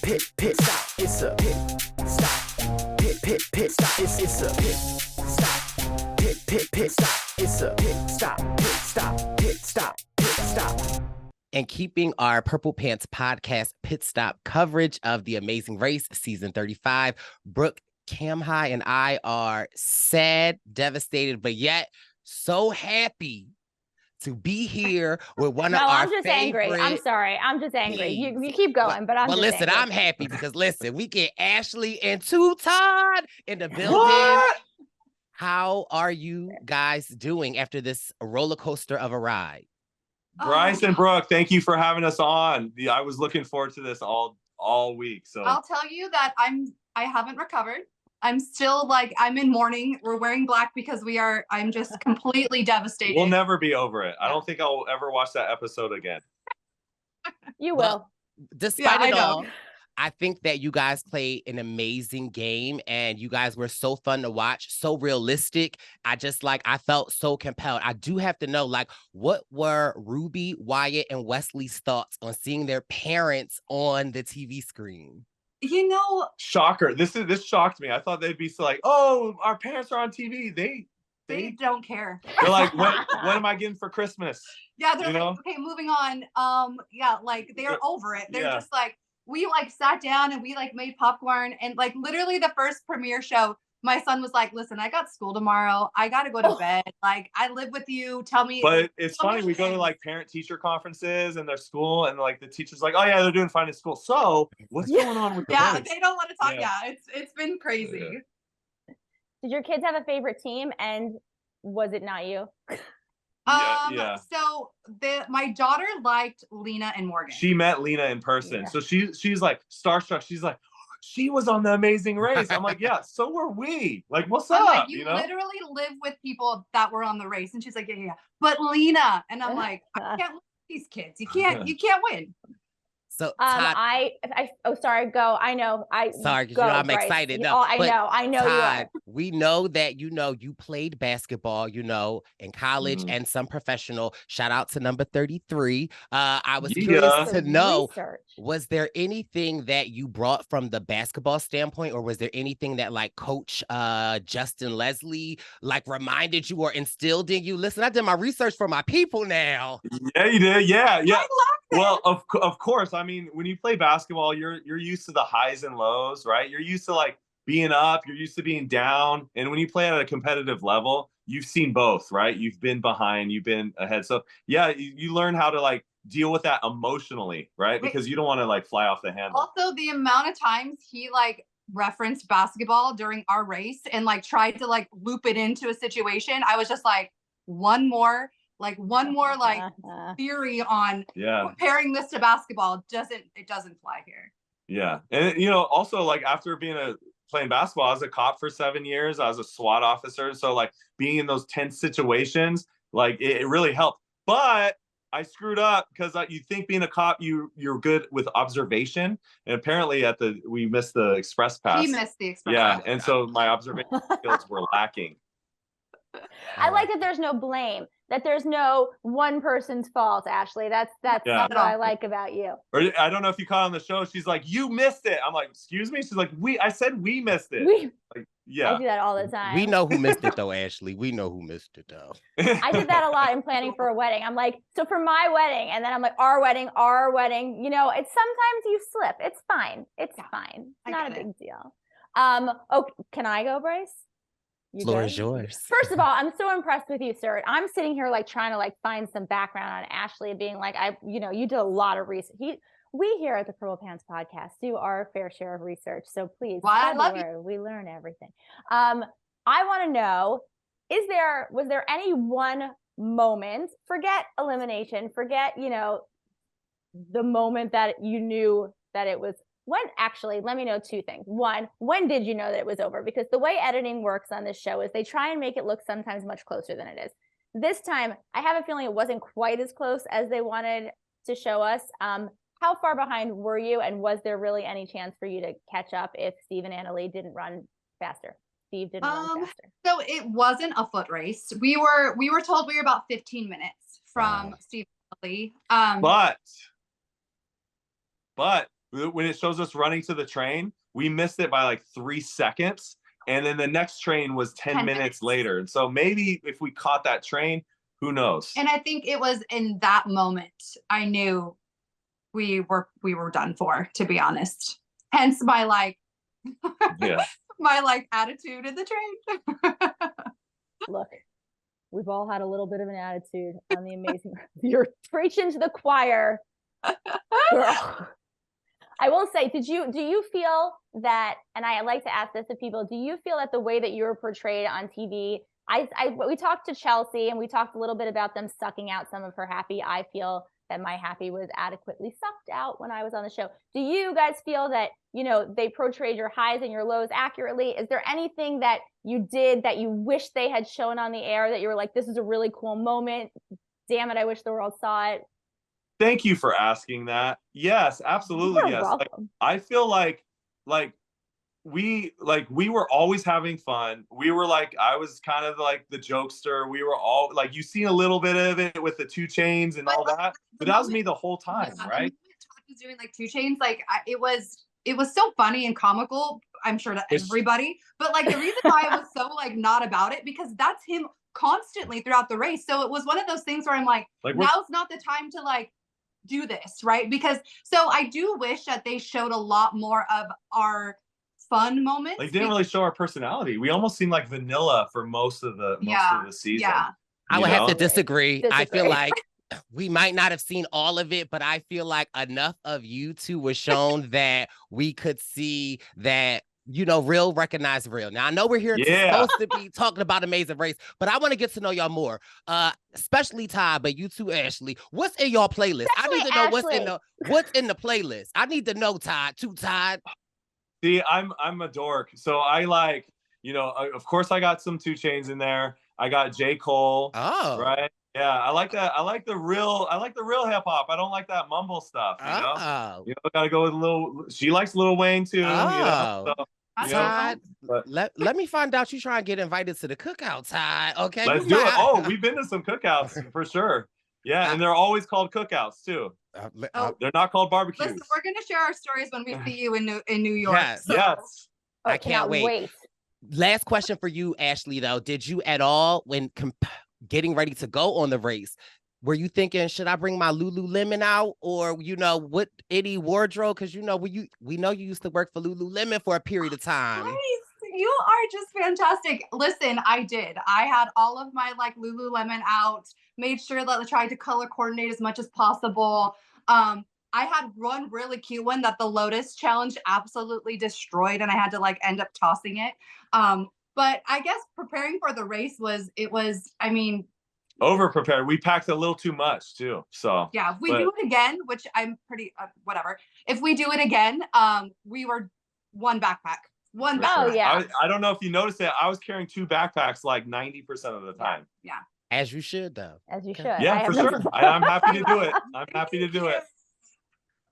pit stop. It's a pit stop. Pit stop. It's a pit stop. Pit stop. It's a pit stop. Pit stop. And keeping our Purple Pants podcast pit stop coverage of The Amazing Race season 35, Brooke, Cam High, and I are sad, devastated, but yet so happy to be here with one of our I'm just favorite. angry. I'm sorry. I'm just angry. You keep going, but I'm just listen, angry. I'm happy because listen, we get Ashley and Todd in the building. What? How are you guys doing after this roller coaster of a ride? Bryce and Brooke, thank you for having us on. I was looking forward to this all week. So I'll tell you that I haven't recovered. I'm still I'm in mourning. We're wearing black because I'm just completely devastated. We'll never be over it. I don't think I'll ever watch that episode again. You will. Well, despite Yeah, it I know. all, I think that you guys played an amazing game and you guys were so fun to watch, so realistic. I felt so compelled. I do have to know, what were Ruby, Wyatt, and Wesley's thoughts on seeing their parents on the TV screen? Shocker. This shocked me. I thought they'd be so oh, our parents are on TV. They don't care. They're like, what am I getting for Christmas? Yeah, they're okay, moving on. They're over it. They're just we sat down and we made popcorn and literally the first premiere show, my son was like, listen, I got school tomorrow. I got to go to bed. I live with you. Tell me. But it's funny. We go to parent teacher conferences in their school and the teacher's like, oh yeah, they're doing fine in school. So what's going on with the race? They don't want to talk. Yeah. It's been crazy. Yeah. Did your kids have a favorite team, and was it not you? Yeah. So my daughter liked Lena and Morgan. She met Lena in person. Yeah. So she's starstruck. She's like, she was on The Amazing Race. I'm like, yeah, so were we. What's I'm up? you literally live with people that were on the race. And she's like, yeah. But Lena. And I'm like, I can't win with these kids. You can't win. So Todd, sorry, go. I know. Sorry, because I'm Bryce. excited. No, I know Todd, you are. we know that you played basketball, in college and some professional. Shout out to number 33. I was curious to know, was there anything that you brought from the basketball standpoint, or was there anything that Coach Justin Leslie reminded you or instilled in you? Listen, I did my research for my people now. Yeah, you did. Yeah. Well, of course. I mean, when you play basketball, you're used to the highs and lows, right? You're used to being up, you're used to being down. And when you play at a competitive level, you've seen both, right? You've been behind, you've been ahead. So yeah, you learn how to deal with that emotionally, right? Because you don't want to fly off the handle. Also, the amount of times he referenced basketball during our race and tried to loop it into a situation, I was just one more theory on comparing this to basketball doesn't fly here. Yeah. And also after playing basketball, I was a cop for 7 years. I was a SWAT officer. So being in those tense situations, it really helped. But I screwed up because you think being a cop, you're good with observation. And apparently we missed the express pass. He missed the express pass. pass. And so my observation skills were lacking. I like that there's no blame, that there's no one person's fault, Ashley. That's what I like about you. Or I don't know if you caught on the show. She's like, you missed it. I'm like, excuse me? She's like, I said we missed it. I do that all the time. We know who missed it though, Ashley. We know who missed it though. I did that a lot in planning for a wedding. I'm like, so for my wedding, and then I'm like, our wedding. It's sometimes you slip. It's fine. It's fine. It's not a big deal. Can I go, Bryce? Floor is yours. First of all, I'm so impressed with you, sir. I'm sitting here trying to find some background on Ashley, being you did a lot of research. We here at the Purple Pants podcast do our fair share of research. So please, I love you. We learn everything. I want to know, was there any one moment, forget elimination, forget, the moment that you knew that it was, let me know two things. One, when did you know that it was over? Because the way editing works on this show is they try and make it look sometimes much closer than it is. This time, I have a feeling it wasn't quite as close as they wanted to show us. How far behind were you? And was there really any chance for you to catch up if Steve and Annalie didn't run faster? Steve didn't run faster. So it wasn't a foot race. We were told we were about 15 minutes from Steve and Annalie. But when it shows us running to the train, we missed it by like 3 seconds. And then the next train was 10 minutes later. And so maybe if we caught that train, who knows? And I think it was in that moment I knew we were done for, to be honest. Hence my like my like attitude in the train. Look, we've all had a little bit of an attitude on The Amazing. You're preaching to the choir. Girl. I will say, do you feel that, and I like to ask this to people, do you feel that the way that you were portrayed on TV, we talked to Chelsea and we talked a little bit about them sucking out some of her happy. I feel that my happy was adequately sucked out when I was on the show. Do you guys feel that, they portrayed your highs and your lows accurately? Is there anything that you did that you wish they had shown on the air that you were like, this is a really cool moment? Damn it, I wish the world saw it. Thank you for asking that. Yes, absolutely. You're yes. welcome. I feel like we were always having fun. We were like, I was kind of like the jokester. We were all like, you've seen a little bit of it with the 2 Chainz and all that, but that was me the whole time, right? Was doing like 2 Chainz, like it was so funny and comical, I'm sure, to everybody. But like the reason why I was so like not about it, because that's him constantly throughout the race. So it was one of those things where I'm like now's not the time to like do this, right? Because so I do wish that they showed a lot more of our fun moments. Like didn't really show our personality. We almost seemed like vanilla for most of the season. Yeah. I would have to disagree. I feel like we might not have seen all of it, but I feel like enough of you two was shown that we could see that, real recognize real. Now, I know we're here supposed to be talking about Amazing Race, but I want to get to know y'all more, especially Todd, but you too, Ashley. What's in y'all playlist? I need to know what's in the playlist. I need to know, Todd. Todd. See, I'm a dork, so I like, of course I got some 2 Chainz in there. I got J. Cole. Oh, right. Yeah, I like that. I like the real hip hop. I don't like that mumble stuff. Gotta go with she likes Lil Wayne too. Todd, let me find out you trying to get invited to the cookout, Todd. Okay, let's do it. Oh, we've been to some cookouts for sure. Yeah, and they're always called cookouts too. They're not called barbecues. Listen, we're gonna share our stories when we see you in New York. Yes, yes. I can't wait. Last question for you, Ashley. Though, did you at all when getting ready to go on the race, were you thinking, should I bring my Lululemon out, or what any wardrobe? Because we know you used to work for Lululemon for a period of time. Nice. You are just fantastic. Listen, I did. I had all of my like Lululemon out. Made sure that I tried to color coordinate as much as possible. I had one really cute one that the Lotus Challenge absolutely destroyed, and I had to like end up tossing it. But I guess preparing for the race was over prepared. We packed a little too much too. So yeah, if we do it again, which I'm pretty whatever. If we do it again, we were one backpack. Oh yeah. I don't know if you noticed that I was carrying 2 backpacks like 90% of the time. Yeah. As you should, though. As you should. Yeah, for sure. I'm happy to do it. I'm happy to do it.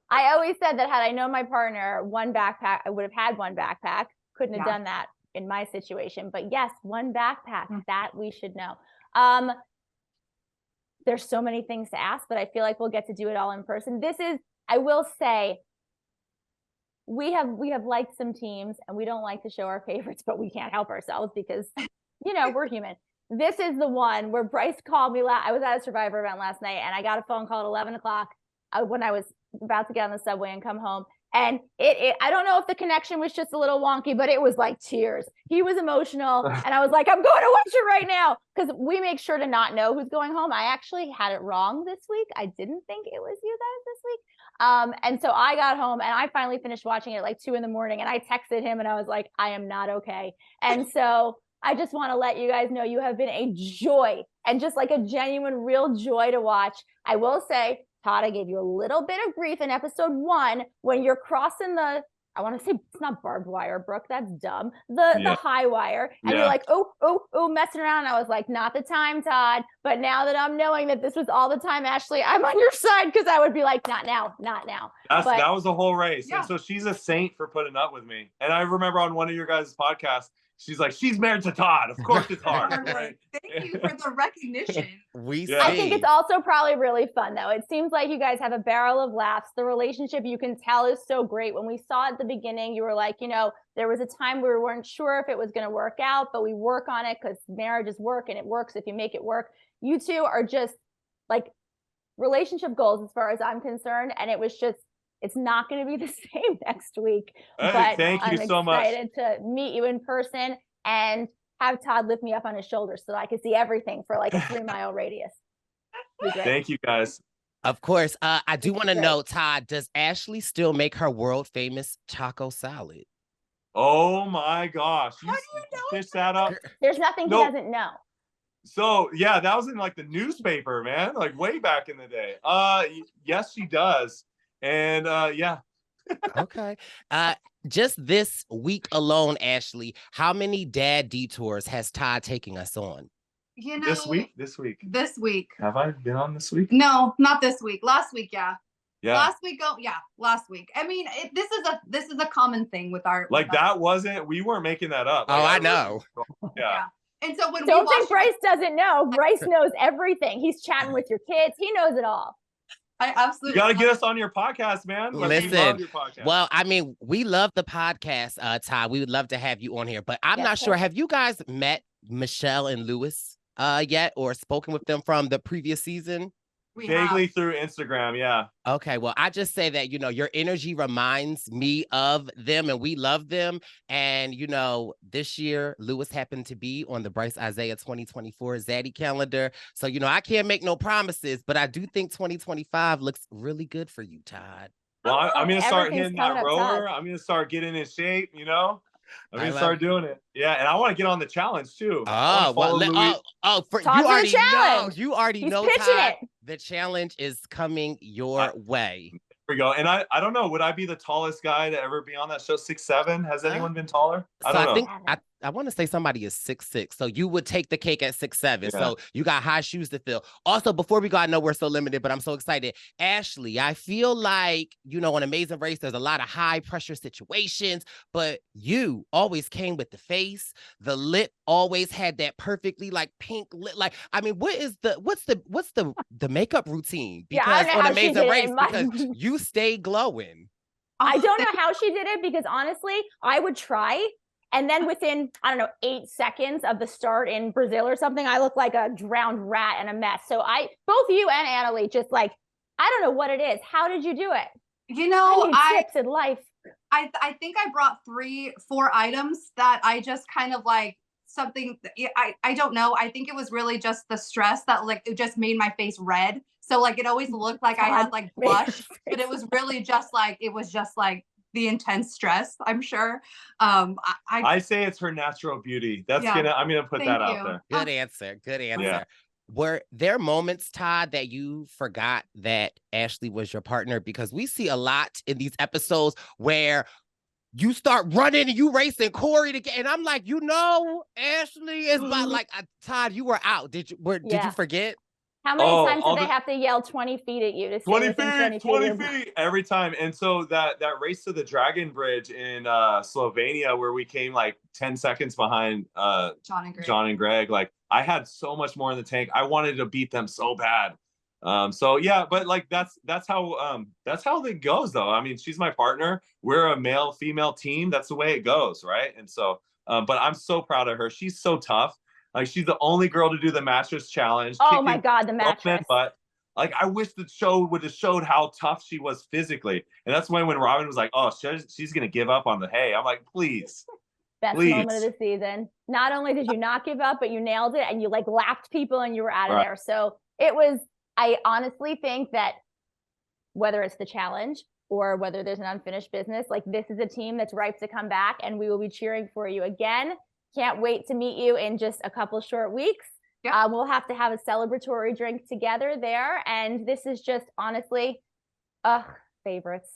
I always said that had I known my partner, one backpack, I would have had one backpack. Couldn't have done that in my situation. But yes, one backpack, that we should know. There's so many things to ask, but I feel like we'll get to do it all in person. I will say, we have liked some teams and we don't like to show our favorites, but we can't help ourselves because, we're human. This is the one where Bryce called me. I was at a Survivor event last night and I got a phone call at 11 o'clock when I was about to get on the subway and come home. And I don't know if the connection was just a little wonky, but it was like tears. He was emotional. And I was like, I'm going to watch it right now. Because we make sure to not know who's going home. I actually had it wrong this week. I didn't think it was you guys this week. And so I got home and I finally finished watching it at like 2 a.m. and I texted him and I was like, I am not okay. And so I just want to let you guys know you have been a joy and just like a genuine, real joy to watch. I will say, Todd, I gave you a little bit of grief in episode 1 when you're crossing I want to say it's not barbed wire, Brooke. That's dumb. The high wire. And you're like, oh, messing around. I was like, not the time, Todd. But now that I'm knowing that this was all the time, Ashley, I'm on your side because I would be like, not now. That was the whole race. Yeah. And so she's a saint for putting up with me. And I remember on one of your guys' podcasts, she's like, she's married to Todd. Of course it's hard. Right? Thank you for the recognition. I think it's also probably really fun though. It seems like you guys have a barrel of laughs. The relationship, you can tell, is so great. When we saw at the beginning, you were like, you know, there was a time we weren't sure if it was going to work out, but we work on it because marriage is work and it works if you make it work. You two are just like relationship goals as far as I'm concerned. And it was just, it's not going to be the same next week. Hey, but thank you so much. I'm excited to meet you in person and have Todd lift me up on his shoulders so that I can see everything for like a 3-mile radius. Thank you guys. Of course. I do want to know, Todd, does Ashley still make her world famous taco salad? Oh my gosh. You fish that up? There's nothing he doesn't know. So yeah, that was in like the newspaper, man, like way back in the day. Yes, she does. And yeah. Okay. Just this week alone, Ashley, how many dad detours has Todd taking us on? You know, this week. Have I been on this week? No, not this week. Last week, yeah. Last week. I mean, this is a common thing with our we weren't making that up. Like, I know. Yeah. And so when don't think Bryce doesn't know. Bryce knows everything. He's chatting with your kids. He knows it all. I absolutely. You got to get us on your podcast, man. Like, listen, well, I mean, we love the podcast, Todd. We would love to have you on here, but I'm not sure. Have you guys met Michelle and Lewis yet, or spoken with them from the previous season? Vaguely through Instagram, yeah. Okay, well, I just say that, you know, your energy reminds me of them and we love them. And, you know, this year, Lewis happened to be on the Bryce Isaiah 2024 Zaddy calendar. So, you know, I can't make no promises, but I do think 2025 looks really good for you, Todd. Well, I'm going to start hitting that roller. I'm going to start getting in shape, you know? I'm going to start doing it. Yeah, and I want to get on the challenge too. Oh, well, you already know, Todd, the challenge is coming your way. Here we go. And I don't know, would I be the tallest guy to ever be on that show? 6'7"? Has anyone been taller? I don't know. I want to say somebody is 6'6", so you would take the cake at 6'7". Yeah. So you got high shoes to fill. Also, before we go, I know we're so limited, but I'm so excited. Ashley, I feel like, you know, on Amazing Race, there's a lot of high pressure situations, but you always came with the face. The lip always had that perfectly like pink lip. Like, I mean, what's the makeup routine? Because on Amazing Race, because you stay glowing. I don't know how she did it, because honestly, I would try. And then within, I don't know, 8 seconds of the start in Brazil or something, I look like a drowned rat and a mess. So both you and Annalie, just like, I don't know what it is. How did you do it? You know, tips in life. I think I brought 3-4 items that I just kind of like something. I don't know. I think it was really just the stress that like it just made my face red. So like it always looked like I had like blush, but it was really just like the intense stress, I'm sure. I say it's her natural beauty. I'm gonna put that out there. Good answer. Yeah. Were there moments, Todd, that you forgot that Ashley was your partner? Because we see a lot in these episodes where you start running and you racing Corey to get, and I'm like, you know, Ashley is like, Todd, you were out. Did you forget? How many times did they have to yell 20 feet at you to say 20 feet every time? And so that race to the Dragon Bridge in Slovenia, where we came like 10 seconds behind John and Greg, like I had so much more in the tank. I wanted to beat them so bad. So yeah, but like that's how it goes though. I mean, she's my partner. We're a male-female team. That's the way it goes, right? And so, but I'm so proud of her. She's so tough. Like she's the only girl to do the mattress challenge. Oh my God, the mattress. But like I wish the show would have showed how tough she was physically. And that's when Robin was like, "Oh, she's gonna give up on the hay." I'm like, please. Best moment of the season. Not only did you not give up, but you nailed it and you like lapped people and you were out of there. So it was. I honestly think that whether it's the challenge or whether there's an unfinished business, like this is a team that's ripe to come back, and we will be cheering for you again. Can't wait to meet you in just a couple short weeks. Yeah. We'll have to have a celebratory drink together there. And this is just honestly, favorites.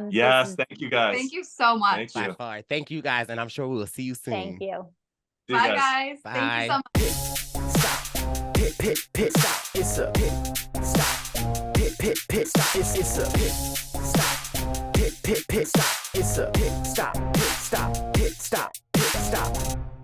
Yes, thank you guys. Thank you so much. Thank you guys. And I'm sure we will see you soon. Thank you. Bye guys. Bye. Thank you so much. Stop. Hit, stop. It's a hit.